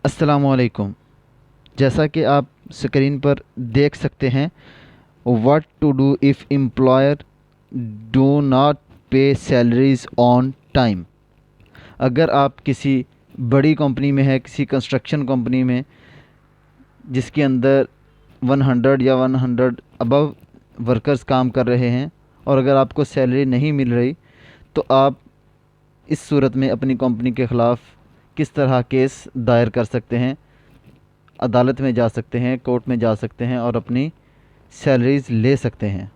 अस्सलामुअलैकुम। जैसा कि आप स्क्रीन पर देख सकते हैं, what to do if employer do not pay salaries on time. अगर आप किसी बड़ी कंपनी में है, किसी कंस्ट्रक्शन कंपनी में जिसके अंदर 100 या 100 अबव वर्कर्स काम कर रहे हैं और अगर आपको सैलरी नहीं मिल रही, तो आप इस सूरत में अपनी कंपनी के ख़िलाफ़ किस तरह केस दायर कर सकते हैं। अदालत में जा सकते हैं, कोर्ट में जा सकते हैं और अपनी सैलरीज़ ले सकते हैं।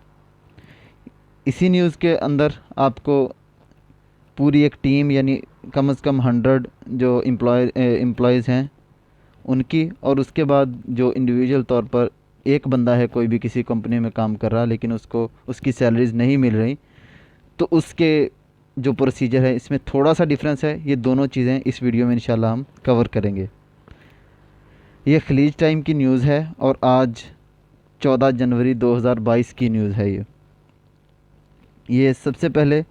इसी न्यूज़ के अंदर आपको पूरी एक टीम यानी कम से कम 100 जो एम्प्लॉयज़ हैं उनकी, और उसके बाद जो इंडिविजुअल तौर पर एक बंदा है कोई भी किसी कंपनी में काम कर रहा लेकिन उसको उसकी सैलरीज़ नहीं मिल रही, तो उसके जो प्रोसीजर है इसमें थोड़ा सा डिफरेंस है। ये दोनों चीज़ें इस वीडियो में इंशाल्लाह हम कवर करेंगे। ये खलीज टाइम की न्यूज़ है और आज 14 जनवरी 2022 की न्यूज़ है। ये सबसे पहले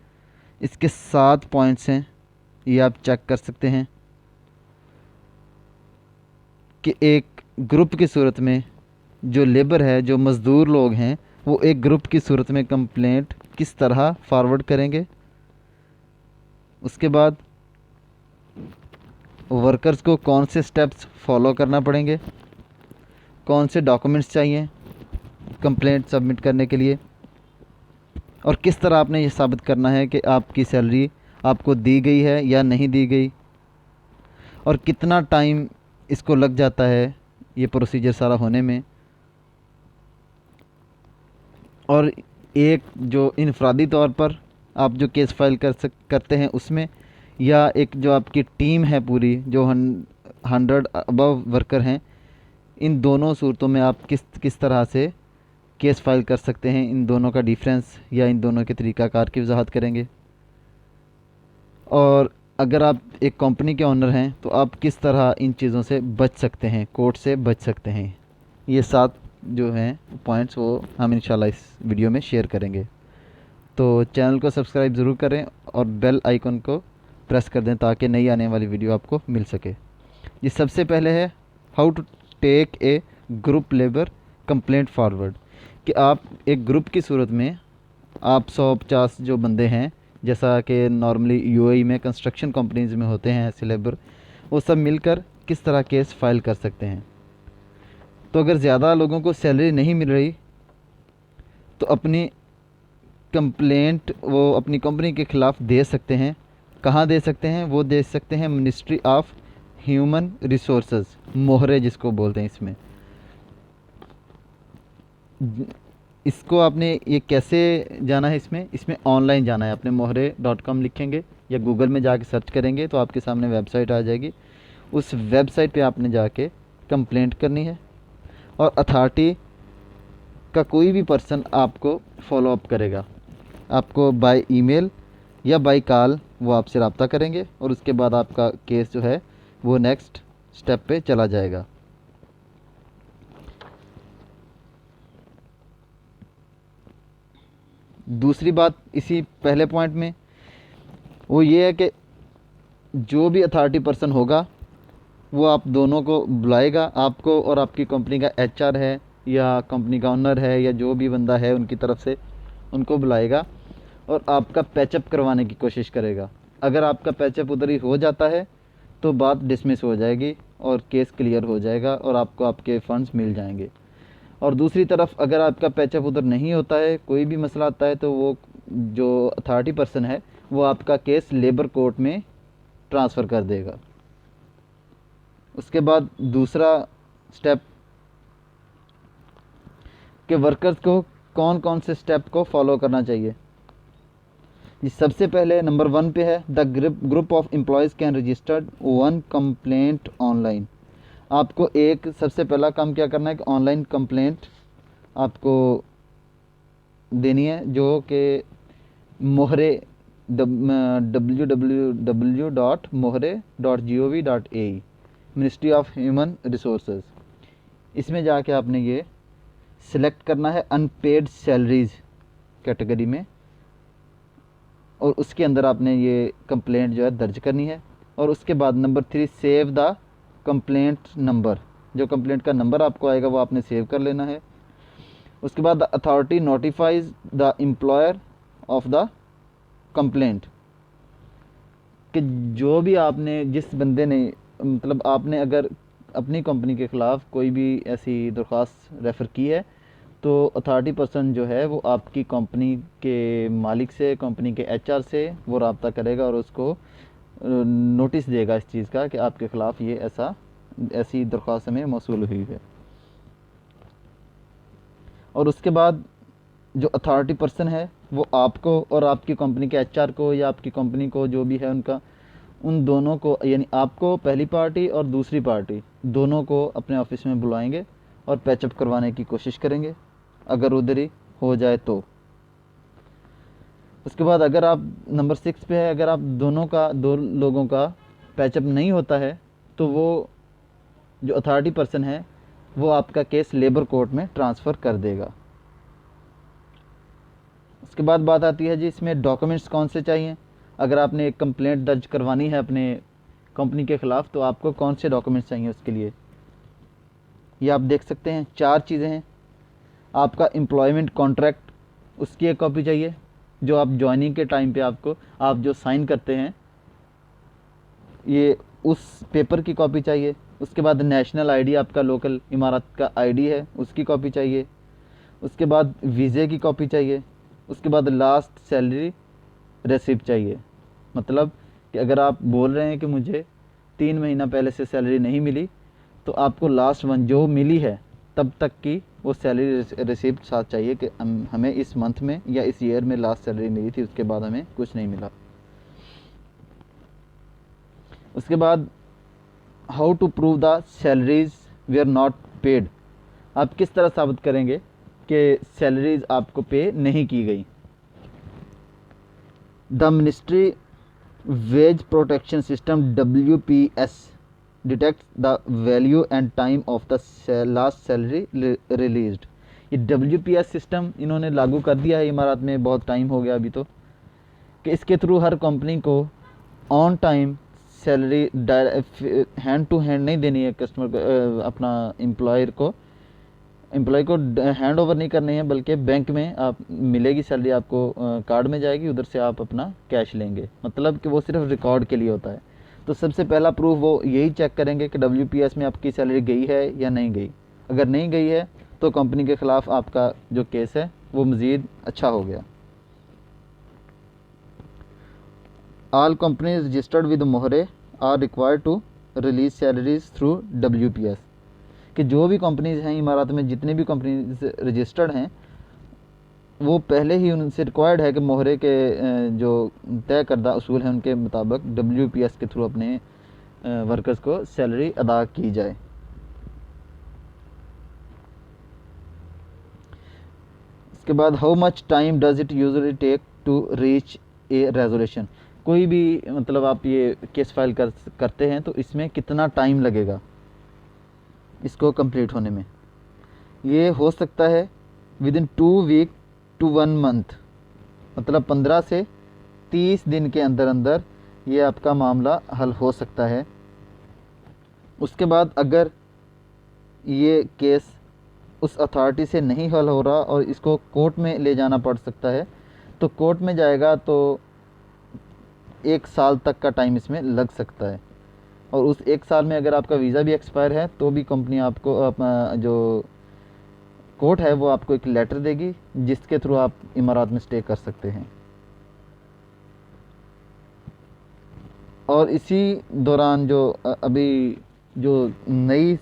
इसके 7 पॉइंट्स हैं, ये आप चेक कर सकते हैं कि एक ग्रुप की सूरत में जो लेबर है, जो मज़दूर लोग हैं, वो एक ग्रुप की सूरत में कंप्लेंट किस तरह फॉरवर्ड करेंगे। उसके बाद वर्कर्स को कौन से स्टेप्स फॉलो करना पड़ेंगे, कौन से डॉक्यूमेंट्स चाहिए कंप्लेंट सबमिट करने के लिए, और किस तरह आपने ये साबित करना है कि आपकी सैलरी आपको दी गई है या नहीं दी गई, और कितना टाइम इसको लग जाता है ये प्रोसीजर सारा होने में। और एक जो इनफरादी तौर पर आप जो केस फाइल करते हैं उसमें, या एक जो आपकी टीम है पूरी जो 100 अबव वर्कर हैं, इन दोनों सूरतों में आप किस किस तरह से केस फाइल कर सकते हैं, इन दोनों का डिफरेंस या इन दोनों के तरीक़ाकार की वजाहत करेंगे। और अगर आप एक कंपनी के ओनर हैं तो आप किस तरह इन चीज़ों से बच सकते हैं, कोर्ट से बच सकते हैं। ये 7 जो हैं पॉइंट्स वो हम इंशाल्लाह इस वीडियो में शेयर करेंगे। तो चैनल को सब्सक्राइब ज़रूर करें और बेल आइकन को प्रेस कर दें ताकि नई आने वाली वीडियो आपको मिल सके। ये सबसे पहले है how to take a group labour complaint forward, कि आप एक ग्रुप की सूरत में आप 150 जो बंदे हैं, जैसा कि नॉर्मली यूएई में कंस्ट्रक्शन कंपनीज में होते हैं ऐसे लेबर, वो सब मिलकर किस तरह केस फाइल कर सकते हैं। तो अगर ज़्यादा लोगों को सैलरी नहीं मिल रही तो अपनी कंप्लेंट वो अपनी कंपनी के ख़िलाफ़ दे सकते हैं। कहाँ दे सकते हैं? वो दे सकते हैं मिनिस्ट्री ऑफ ह्यूमन रिसोर्सेज, मोहरे जिसको बोलते हैं। इसको आपने ये कैसे जाना है, इसमें ऑनलाइन जाना है। आपने mohre.com लिखेंगे या गूगल में जाके सर्च करेंगे तो आपके सामने वेबसाइट आ जाएगी। उस वेबसाइट पे आपने जाके कंप्लेंट करनी है और अथॉरिटी का कोई भी पर्सन आपको फॉलो अप करेगा। आपको बाय ईमेल या बाय कॉल वो आपसे रब्ता करेंगे और उसके बाद आपका केस जो है वो नेक्स्ट स्टेप पे चला जाएगा। दूसरी बात इसी पहले पॉइंट में वो ये है कि जो भी अथॉरिटी पर्सन होगा वो आप दोनों को बुलाएगा, आपको और आपकी कंपनी का एचआर है या कंपनी का ओनर है या जो भी बंदा है उनकी तरफ से उनको बुलाएगा और आपका पैचअप करवाने की कोशिश करेगा। अगर आपका पैचअप उधर ही हो जाता है तो बात डिसमिस हो जाएगी और केस क्लियर हो जाएगा और आपको आपके फ़ंड्स मिल जाएंगे। और दूसरी तरफ अगर आपका पैचअप उधर नहीं होता है, कोई भी मसला आता है, तो वो जो अथॉरिटी पर्सन है वो आपका केस लेबर कोर्ट में ट्रांसफ़र कर देगा। उसके बाद दूसरा स्टेप कि वर्कर्स को कौन कौन से स्टेप को फॉलो करना चाहिए। ये सबसे पहले नंबर 1 पे है the group of employees can registered 1 complaint online. आपको एक सबसे पहला काम क्या करना है कि ऑनलाइन कंप्लेंट आपको देनी है, जो कि मोहरे www.mohre.gov.ai ministry of human resources, इसमें जाके आपने ये सिलेक्ट करना है अनपेड सैलरीज़ कैटेगरी में और उसके अंदर आपने ये कंप्लेंट जो है दर्ज करनी है। और उसके बाद number 3 save the complaint number, जो कंप्लेंट का नंबर आपको आएगा वो आपने सेव कर लेना है। उसके बाद the authority notifies the employer of the complaint, कि जो भी आपने, जिस बंदे ने, मतलब आपने अगर अपनी कंपनी के ख़िलाफ़ कोई भी ऐसी दरख्वास्त रेफ़र की है तो अथॉरिटी पर्सन जो है वो आपकी कंपनी के मालिक से, कंपनी के एचआर से वो रब्ता करेगा और उसको नोटिस देगा इस चीज़ का कि आपके ख़िलाफ़ ये ऐसी दरख्वास्त हमें मौसूल हुई है। और उसके बाद जो अथॉरिटी पर्सन है वो आपको और आपकी कंपनी के एचआर को या आपकी कंपनी को जो भी है उनका, उन दोनों को, यानी आपको पहली पार्टी और दूसरी पार्टी दोनों को अपने ऑफिस में बुलाएंगे और पैचअप करवाने की कोशिश करेंगे अगर उधर ही हो जाए तो। उसके बाद अगर आप नंबर 6 पे है, अगर आप दो लोगों का पैचअप नहीं होता है तो वो जो अथॉरिटी पर्सन है वो आपका केस लेबर कोर्ट में ट्रांसफ़र कर देगा। उसके बाद बात आती है जी इसमें डॉक्यूमेंट्स कौन से चाहिए। अगर आपने एक कंप्लेंट दर्ज करवानी है अपने कंपनी के ख़िलाफ़ तो आपको कौन से डॉक्यूमेंट्स चाहिए उसके लिए, ये आप देख सकते हैं 4 चीज़ें हैं। आपका एम्प्लॉयमेंट कॉन्ट्रैक्ट, उसकी एक कॉपी चाहिए, जो आप ज्वाइनिंग के टाइम पे आप जो साइन करते हैं ये उस पेपर की कॉपी चाहिए। उसके बाद नेशनल आईडी, आपका लोकल इमारत का आईडी है, उसकी कॉपी चाहिए। उसके बाद वीज़े की कॉपी चाहिए। उसके बाद लास्ट सैलरी रिसिप्ट चाहिए, मतलब कि अगर आप बोल रहे हैं कि मुझे 3 महीना पहले से सैलरी नहीं मिली तो आपको लास्ट वन जो मिली है तब तक की वो सैलरी रिसिप्ट साथ चाहिए कि हमें इस मंथ में या इस ईयर में लास्ट सैलरी मिली थी, उसके बाद हमें कुछ नहीं मिला। उसके बाद how to prove the salaries we are not paid, आप किस तरह साबित करेंगे कि सैलरीज आपको पे नहीं की गई। The ministry wage protection system WPS detect the value and time of the last salary released. ये WPS सिस्टम इन्होंने लागू कर दिया है इमारत में, बहुत टाइम हो गया अभी तो, कि इसके थ्रू हर कंपनी को on time salary hand to hand नहीं देनी है कस्टमर को, अपना एम्प्लॉय को हैंड ओवर नहीं करनी है, बल्कि बैंक में आप मिलेगी सैलरी आपको, कार्ड में जाएगी, उधर से आप अपना कैश लेंगे, मतलब कि वो सिर्फ रिकॉर्ड के लिए होता है। तो सबसे पहला प्रूफ वो यही चेक करेंगे कि WPS में आपकी सैलरी गई है या नहीं गई। अगर नहीं गई है तो कंपनी के ख़िलाफ़ आपका जो केस है वो मज़ीद अच्छा हो गया। All companies registered with MOHRE are required to release salaries through WPS, कि जो भी कंपनीज़ हैं इमारत में, जितनी भी कंपनीज रजिस्टर्ड हैं वो पहले ही उनसे रिक्वायर्ड है कि मोहरे के जो तय करदा उसूल हैं उनके मुताबिक WPS के थ्रू अपने वर्कर्स को सैलरी अदा की जाए। इसके बाद how much time does it usually take to reach a resolution, कोई भी मतलब आप ये केस फाइल करते हैं तो इसमें कितना टाइम लगेगा इसको कंप्लीट होने में। ये हो सकता है within 2 week to 1 month, मतलब 15 से 30 दिन के अंदर अंदर ये आपका मामला हल हो सकता है। उसके बाद अगर ये केस उस अथॉरिटी से नहीं हल हो रहा और इसको कोर्ट में ले जाना पड़ सकता है तो कोर्ट में जाएगा तो 1 साल तक का टाइम इसमें लग सकता है। और उस 1 साल में अगर आपका वीज़ा भी एक्सपायर है तो भी कंपनी आपको जो कोर्ट है वो आपको एक लेटर देगी जिसके थ्रू आप इमारात में स्टे कर सकते हैं। और इसी दौरान जो अभी जो नई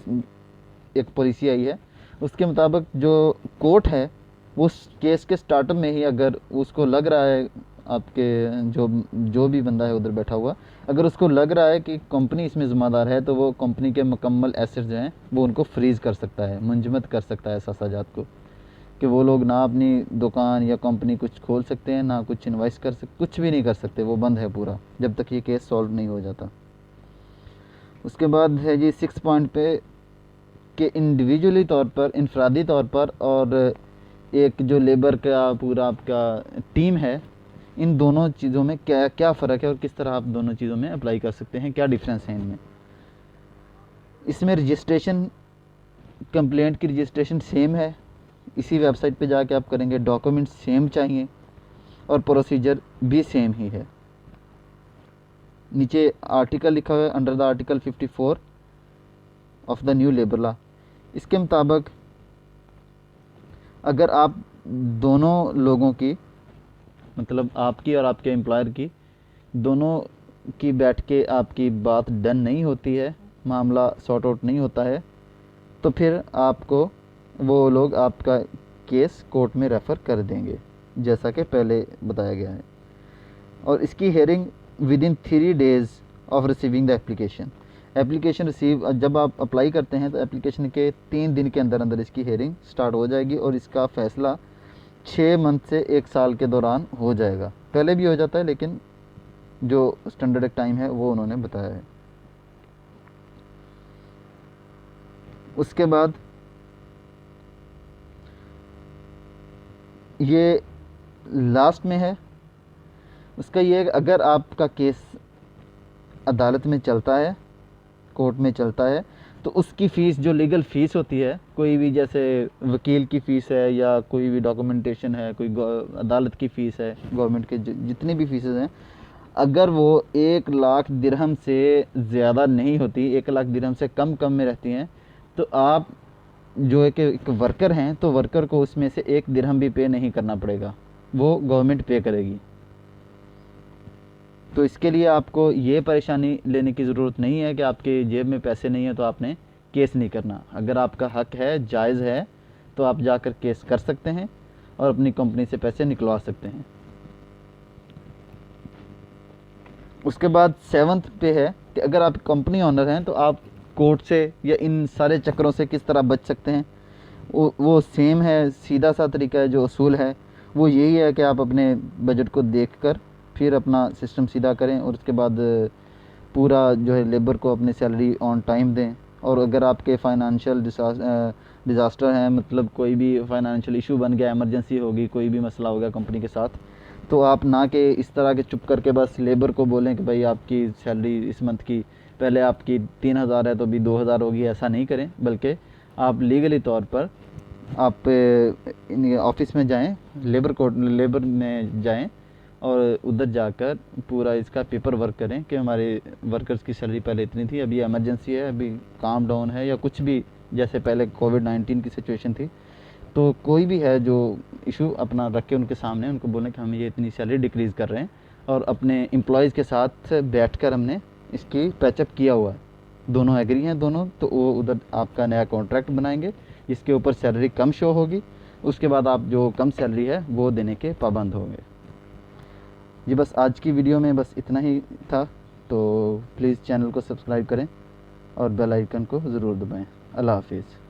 एक पॉलिसी आई है उसके मुताबिक जो कोर्ट है वो केस के स्टार्टअप में ही अगर उसको लग रहा है, आपके जो भी बंदा है उधर बैठा हुआ, अगर उसको लग रहा है कि कंपनी इसमें ज़िम्मेदार है तो वो कंपनी के मुकम्मल एसेट्स जो हैं वो उनको फ्रीज़ कर सकता है, मुंजमद कर सकता है साजात को, कि वो लोग ना अपनी दुकान या कंपनी कुछ खोल सकते हैं, ना कुछ इन्वेस्ट कर सकते, कुछ भी नहीं कर सकते, वो बंद है पूरा जब तक ये केस सॉल्व नहीं हो जाता। उसके बाद है जी 6 पॉइंट पे कि इंडिविजुअली तौर पर, इनफरादी तौर पर, और एक जो लेबर का पूरा आपका टीम है, इन दोनों चीज़ों में क्या क्या फ़र्क है और किस तरह आप दोनों चीज़ों में अप्लाई कर सकते हैं, क्या डिफरेंस है इनमें। इसमें रजिस्ट्रेशन, कंप्लेंट की रजिस्ट्रेशन सेम है, इसी वेबसाइट पे जाके आप करेंगे। डॉक्यूमेंट सेम चाहिए और प्रोसीजर भी सेम ही है। नीचे आर्टिकल लिखा हुआ है, under the article 54 of the new labour law. इसके मुताबिक अगर आप दोनों लोगों की, मतलब आपकी और आपके एम्प्लॉयर की, दोनों की बैठ के आपकी बात डन नहीं होती है, मामला सॉर्ट आउट नहीं होता है, तो फिर आपको वो लोग आपका केस कोर्ट में रेफ़र कर देंगे, जैसा कि पहले बताया गया है। और इसकी hearing with in 3 days of receiving the application. Application receive, जब आप अप्लाई करते हैं तो एप्लीकेशन के 3 दिन के अंदर अंदर इसकी हेयरिंग स्टार्ट हो जाएगी और इसका फ़ैसला 6 मंथ से 1 साल के दौरान हो जाएगा। पहले भी हो जाता है, लेकिन जो स्टैंडर्ड टाइम है वो उन्होंने बताया है। उसके बाद ये लास्ट में है उसका, ये है कि अगर आपका केस अदालत में चलता है, कोर्ट में चलता है, तो उसकी फ़ीस, जो लीगल फ़ीस होती है, कोई भी जैसे वकील की फ़ीस है या कोई भी डॉक्यूमेंटेशन है, कोई अदालत की फ़ीस है, गवर्नमेंट के जितनी भी फ़ीसेस हैं, अगर वो 1 लाख दिरहम से ज़्यादा नहीं होती, 1 लाख दिरहम से कम में रहती हैं, तो आप जो एक वर्कर हैं, तो वर्कर को उसमें से 1 दिरहम भी पे नहीं करना पड़ेगा, वो गवर्नमेंट पे करेगी। तो इसके लिए आपको ये परेशानी लेने की ज़रूरत नहीं है कि आपके जेब में पैसे नहीं है तो आपने केस नहीं करना। अगर आपका हक है, जायज़ है, तो आप जाकर केस कर सकते हैं और अपनी कंपनी से पैसे निकलवा सकते हैं। उसके बाद 7th पे है कि अगर आप कंपनी ओनर हैं तो आप कोर्ट से या इन सारे चक्करों से किस तरह बच सकते हैं। वो सेम है, सीधा सा तरीका है। जो असूल है वो यही है कि आप अपने बजट को देखकर फिर अपना सिस्टम सीधा करें और उसके बाद पूरा जो है लेबर को अपनी सैलरी ऑन टाइम दें। और अगर आपके फाइनेंशियल डिज़ास्टर हैं, मतलब कोई भी फाइनेंशियल इशू बन गया, इमरजेंसी होगी, कोई भी मसला हो गया कंपनी के साथ, तो आप ना कि इस तरह के चुप करके बस लेबर को बोलें कि भाई आपकी सैलरी इस मंथ की पहले आपकी 3000 है तो अभी 2000 होगी, ऐसा नहीं करें। बल्कि आप लीगली तौर पर आप ऑफिस में जाएं, लेबर में जाएं और उधर जाकर पूरा इसका पेपर वर्क करें कि हमारे वर्कर्स की सैलरी पहले इतनी थी, अभी इमरजेंसी है, अभी काम डाउन है, या कुछ भी जैसे पहले कोविड-19 की सिचुएशन थी, तो कोई भी है जो इशू अपना रख के उनके सामने उनको बोलें कि हम ये इतनी सैलरी डिक्रीज़ कर रहे हैं और अपने एम्प्लॉयज़ के साथ बैठकर हमने इसकी पैचअप किया हुआ है, दोनों एग्री हैं दोनों, तो वो उधर आपका नया कॉन्ट्रैक्ट बनाएंगे जिसके ऊपर सैलरी कम शो होगी। उसके बाद आप जो कम सैलरी है वो देने के पाबंद होंगे। जी बस आज की वीडियो में बस इतना ही था, तो प्लीज़ चैनल को सब्सक्राइब करें और बेल आइकन को ज़रूर दबाएं। अल्लाह हाफिज़।